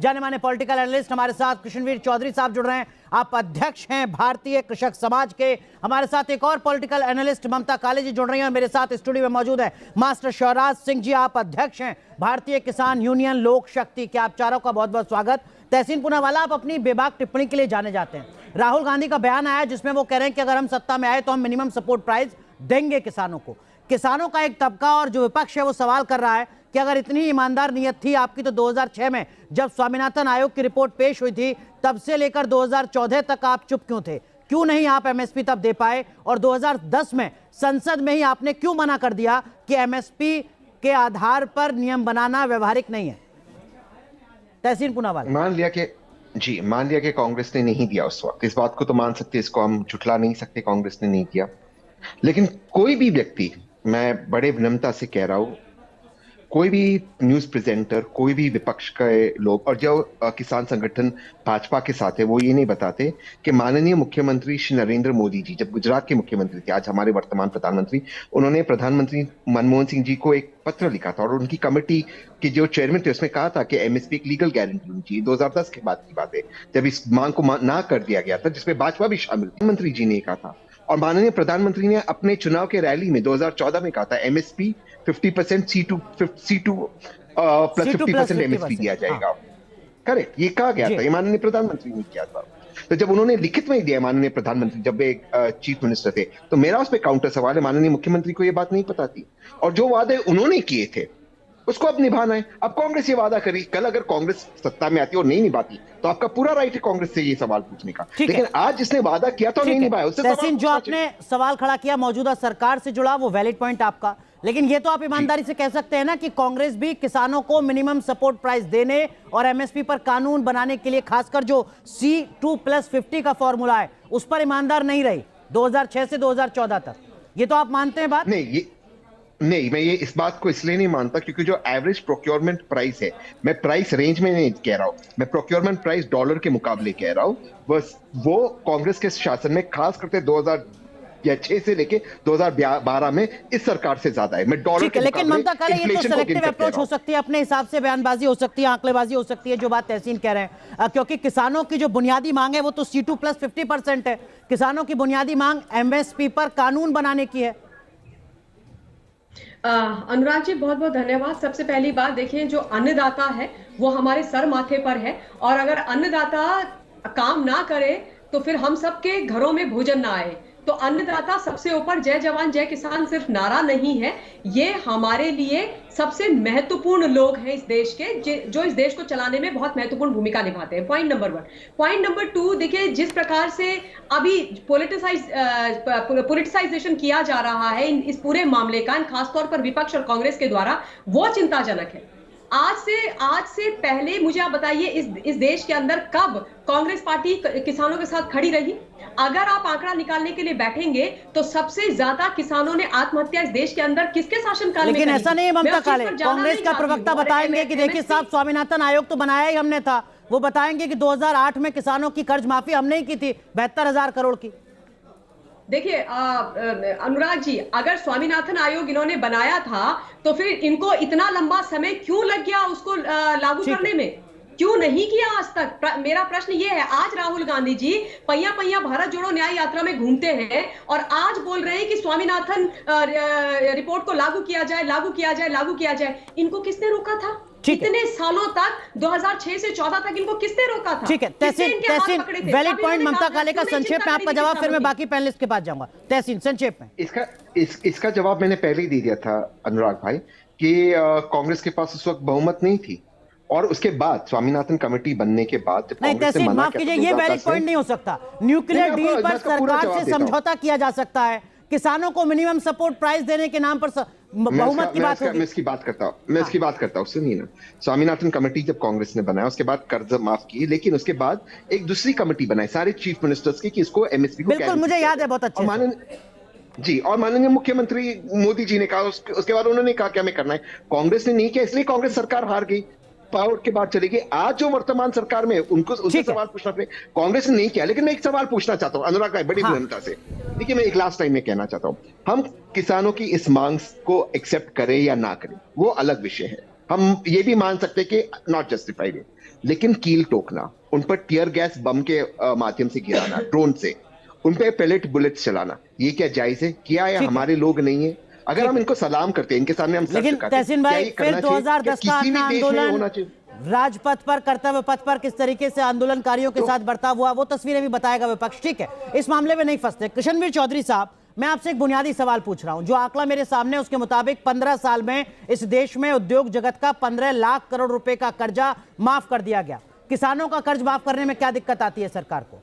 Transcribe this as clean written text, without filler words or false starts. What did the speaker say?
जाने माने political analyst हमारे साथ कृष्णवीर चौधरी साहब जुड़ रहे हैं। आप अध्यक्ष हैं भारतीय कृषक समाज के। हमारे साथ एक और पॉलिटिकल एनालिस्ट ममता काले जी जुड़ रही हैं। मेरे साथ स्टूडियो में मौजूद है मास्टर शिवराज सिंह जी, आप अध्यक्ष हैं भारतीय किसान यूनियन लोक शक्ति के। आप चारों का बहुत बहुत स्वागत। तहसीन पूनावाला, आप अपनी बेबाक टिप्पणी के लिए जाने जाते हैं। राहुल गांधी का बयान आया जिसमें वो कह रहे हैं कि अगर हम सत्ता में आए तो हम मिनिमम सपोर्ट प्राइस देंगे किसानों को। किसानों का एक तबका और जो विपक्ष है वो सवाल कर रहा है कि अगर इतनी ईमानदार नियत थी आपकी तो 2006 में जब स्वामीनाथन आयोग की रिपोर्ट पेश हुई थी तब से लेकर 2014 तक आप चुप क्यों थे? क्यों नहीं आप एमएसपी तब दे पाए? और 2010 में संसद में ही आपने क्यों मना कर दिया कि एमएसपी के आधार पर नियम बनाना व्यवहारिक नहीं है? तहसीन पूनावाला। मान लिया कि कांग्रेस ने नहीं दिया उस वक्त, इस बात को तो मान सकते, इसको हम झुठला नहीं सकते, कांग्रेस ने नहीं किया। लेकिन कोई भी व्यक्ति, मैं बड़े विनम्रता से कह रहा हूं, कोई भी न्यूज प्रेजेंटर, कोई भी विपक्ष के लोग और जो किसान संगठन भाजपा के साथ है वो ये नहीं बताते कि माननीय मुख्यमंत्री श्री नरेंद्र मोदी जी जब गुजरात के मुख्यमंत्री थे, आज हमारे वर्तमान प्रधानमंत्री, उन्होंने प्रधानमंत्री मनमोहन सिंह जी को एक पत्र लिखा था और उनकी कमेटी के जो चेयरमैन थे उसमें कहा था कि एमएसपी एक लीगल गारंटी होनी चाहिए। 2010 के बाद की बात है जब इस मांग को ना कर दिया गया था, जिसमें भाजपा भी शामिल थी। मंत्री जी ने कहा था और माननीय प्रधानमंत्री ने अपने चुनाव के रैली में 2014 में कहा था एमएसपी 50% C2 प्लस 50% एमएसपी दिया जाएगा। करेक्ट, ये कहा गया था, ये माननीय प्रधानमंत्री ने किया था। तो जब उन्होंने लिखित में दिया माननीय प्रधानमंत्री, जब वे चीफ मिनिस्टर थे, तो मेरा उस पर काउंटर सवाल है, माननीय मुख्यमंत्री को ये बात नहीं पता थी? और जो वादे उन्होंने किए थे उसको अब निभाना है। अब कांग्रेस ये वादा करी, कल अगर कांग्रेस सत्ता में आती और नहीं निभाती तो आपका पूरा राइट है कांग्रेस से ये सवाल पूछने का। लेकिन आज जिसने वादा किया तो नहीं निभाया, उससे तहसीन, जो आपने सवाल खड़ा किया मौजूदा सरकार से जुड़ा, वो वैलिड पॉइंट आपका। लेकिन ये तो आप ईमानदारी से कह सकते हैं ना कि कांग्रेस भी किसानों को मिनिमम सपोर्ट प्राइस देने और एमएसपी पर कानून बनाने के लिए, खासकर जो C2+50 का फॉर्मूला है, उस पर ईमानदार नहीं रही 2006 से 2014 तक। ये तो आप मानते हैं बात? नहीं, मैं ये इस बात को इसलिए नहीं मानता क्योंकि जो एवरेज प्रोक्योरमेंट प्राइस है, मैं प्राइस रेंज में नहीं कह रहा हूं, मैं प्रोक्योरमेंट प्राइस डॉलर के मुकाबले कह रहा हूं, बस वो कांग्रेस के शासन में खास करके 2006 से लेके 2012 में इस सरकार से ज्यादा है। मैं डॉलर के मुकाबले, लेकिन ममता काले, ये तो सिलेक्टिव अप्रोच हो सकती है, अपने हिसाब से बयानबाजी हो सकती है, आंकड़ेबाजी हो सकती है, जो बात तहसीन कह रहे हैं, क्योंकि किसानों की जो बुनियादी मांग है वो तो C2+50% है। किसानों की बुनियादी मांग एमएसपी पर कानून बनाने की है। अनुराग जी, बहुत बहुत धन्यवाद। सबसे पहली बात देखिए, जो अन्नदाता है वो हमारे सर माथे पर है, और अगर अन्नदाता काम ना करे तो फिर हम सबके घरों में भोजन ना आए। तो अन्नदाता सबसे ऊपर, जय जवान जय किसान सिर्फ नारा नहीं है, ये हमारे लिए सबसे महत्वपूर्ण लोग हैं इस देश के, जो इस देश को चलाने में बहुत महत्वपूर्ण भूमिका निभाते हैं। Point number 1। पॉइंट नंबर 2, देखिए जिस प्रकार से अभी पॉलिटिसाइजेशन किया जा रहा है इस पूरे मामले का, खासतौर पर विपक्ष और कांग्रेस के द्वारा, वो चिंताजनक है। आज से पहले मुझे आप बताइए इस देश के अंदर कब कांग्रेस पार्टी किसानों के साथ खड़ी रही? अगर आप आंकड़ा निकालने के लिए बैठेंगे तो सबसे ज्यादा किसानों ने आत्महत्या इस देश के अंदर किसके शासनकाल में? लेकिन ऐसा नहीं है ममता काले, कांग्रेस का प्रवक्ता बताएंगे कि देखिए साहब, स्वामीनाथन आयोग तो बनाया ही हमने था। वो बताएंगे कि 2008 में किसानों की कर्ज माफी हमने ही की थी 72,000 करोड़ की। देखिए अनुराग जी, अगर स्वामीनाथन आयोग इन्होंने बनाया था तो फिर इनको इतना लंबा समय क्यों लग गया उसको लागू करने में? क्यों नहीं किया आज तक? मेरा प्रश्न ये है। आज राहुल गांधी जी पहिया पहिया भारत जोड़ो न्याय यात्रा में घूमते हैं और आज बोल रहे हैं कि स्वामीनाथन रिपोर्ट को लागू किया जाए, लागू किया जाए, लागू किया जाए। इनको किसने रोका था? कितने सालों तक, 2006 से 14 तक इनको किसने रोका था? ठीक है तहसीन, वैलिड पॉइंट ममता काले का। संक्षेप में आपका जवाब, फिर मैं बाकी पैनलिस्ट के पास जाऊंगा। तहसीन, संक्षेप में। इसका जवाब मैंने पहले ही दे दिया था अनुराग भाई कि कांग्रेस के पास उस वक्त बहुमत नहीं थी, और उसके बाद स्वामीनाथन कमेटी बनने के बाद जब कांग्रेस ने मना किया, ये वैलिड पॉइंट नहीं हो सकता। न्यूक्लियर डील पर सरकार से समझौता किया जा सकता है, किसानों को मिनिमम सपोर्ट प्राइस देने के नाम पर बहुमत की बात होगी। मैं इसकी बात करता हूँ सुनिए ना। स्वामीनाथन कमेटी जब कांग्रेस ने बनाया उसके बाद कर्ज माफ किए, लेकिन उसके बाद एक दूसरी कमेटी बनाई सारे चीफ मिनिस्टर्स की कि इसको एमएसपी को, बिल्कुल मुझे याद है बहुत अच्छे जी, और माननीय मुख्यमंत्री मोदी जी ने कहा, उसके बाद उन्होंने कहा कि हमें करना है। कांग्रेस ने नहीं किया, इसलिए कांग्रेस सरकार हार गई, पावर के बाद चली गई। आज जो वर्तमान सरकार में उनको उससे सवाल पूछना पड़े, कांग्रेस ने नहीं किया। लेकिन मैं एक सवाल पूछना चाहता हूं अनुराग भाई, बड़ी विनम्रता से। देखिए, मैं एक लास्ट टाइम में कहना चाहता हूं, हम किसानों की इस मांग को एक्सेप्ट करें या ना करें वो अलग विषय है। हम ये भी मान सकते हैं कि नॉट जस्टिफाइड है, लेकिन कील ठोकना, उन पर टीयर गैस बम के माध्यम से गिराना, ड्रोन से, उन पे पेलेट बुलेट्स चलाना, ये क्या जायज है? क्या है? हमारे लोग नहीं है? अगर हम इनको सलाम करते हैं, इनके सामने हम सर लेकिन झुकाते हैं, तहसीन क्या भाई ये फिर करना चाहिए? 2010 क्या का किसी अन्ना भी देश में होना आंदोलन चाहिए? राजपथ पर, कर्तव्य पथ पर किस तरीके से आंदोलनकारियों के साथ बर्ताव हुआ वो तस्वीरें भी बताएगा विपक्ष। ठीक है, इस मामले में नहीं फंसते। कृष्णवीर चौधरी साहब, मैं आपसे एक बुनियादी सवाल पूछ रहा हूं। जो आंकड़ा मेरे सामने उसके मुताबिक 15 साल में इस देश में उद्योग जगत का 15 लाख करोड़ रुपए का कर्जा माफ कर दिया गया। किसानों का कर्ज माफ करने में क्या दिक्कत आती है सरकार को?